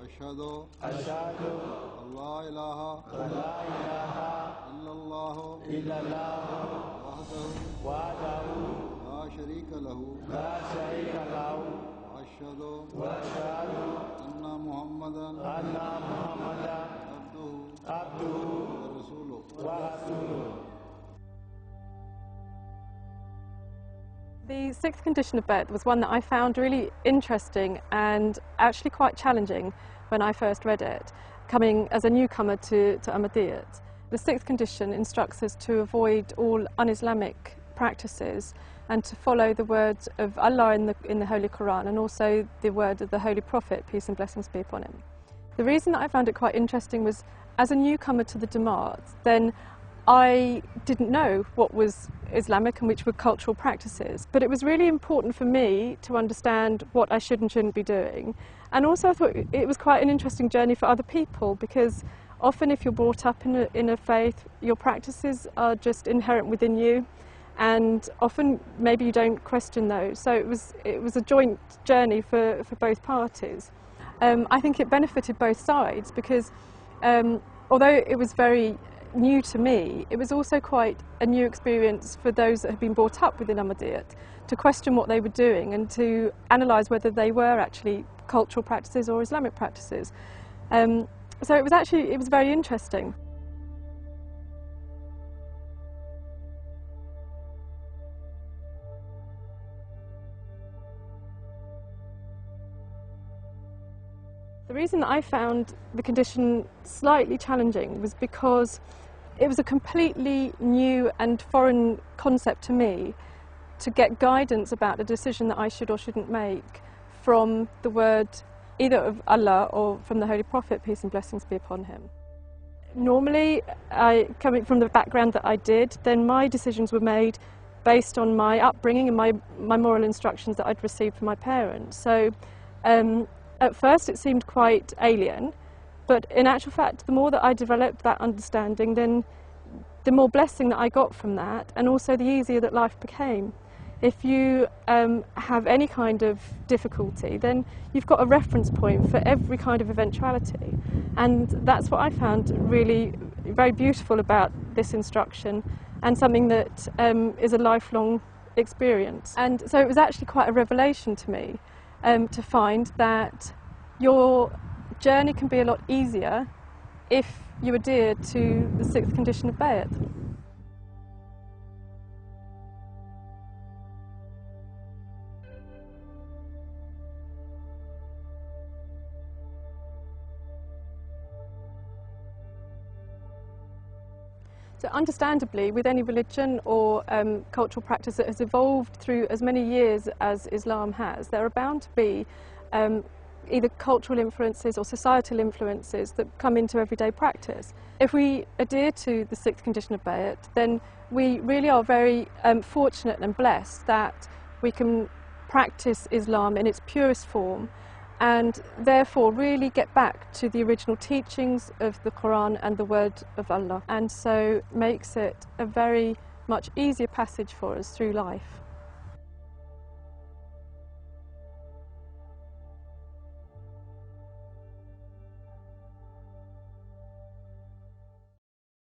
أشهد أن لا إله إلا الله وحده لا شريك له وأشهد أن محمدا عبده ورسوله. The sixth condition of Bai'at was one that I found really interesting and actually quite challenging when I first read it, coming as a newcomer to Ahmadiyyat. The sixth condition instructs us to avoid all un-Islamic practices and to follow the words of Allah in the Holy Quran, and also the word of the Holy Prophet, peace and blessings be upon him. The reason that I found it quite interesting was, as a newcomer to the Jamaat, then I didn't know what was Islamic and which were cultural practices, but it was really important for me to understand what I should and shouldn't be doing. And also I thought it was quite an interesting journey for other people, because often if you're brought up in a faith, your practices are just inherent within you, and often maybe you don't question those. So it was a joint journey for both parties. I think it benefited both sides, because although it was very new to me, it was also quite a new experience for those that had been brought up within Ahmadiyyat to question what they were doing and to analyse whether they were actually cultural practices or Islamic practices. So it was very interesting. The reason that I found the condition slightly challenging was because it was a completely new and foreign concept to me to get guidance about a decision that I should or shouldn't make from the word either of Allah or from the Holy Prophet, peace and blessings be upon him. Normally, coming from the background that I did, then my decisions were made based on my upbringing and my moral instructions that I'd received from my parents. So at first it seemed quite alien, but in actual fact, the more that I developed that understanding, then the more blessing that I got from that, and also the easier that life became. If you have any kind of difficulty, then you've got a reference point for every kind of eventuality. And that's what I found really very beautiful about this instruction, and something that is a lifelong experience. And so it was actually quite a revelation to me to find that your journey can be a lot easier if you adhere to the sixth condition of Bai'at. So understandably, with any religion or cultural practice that has evolved through as many years as Islam has, there are bound to be either cultural influences or societal influences that come into everyday practice. If we adhere to the sixth condition of Bai'at, then we really are very fortunate and blessed that we can practice Islam in its purest form, and therefore really get back to the original teachings of the Quran and the word of Allah, and so makes it a very much easier passage for us through life.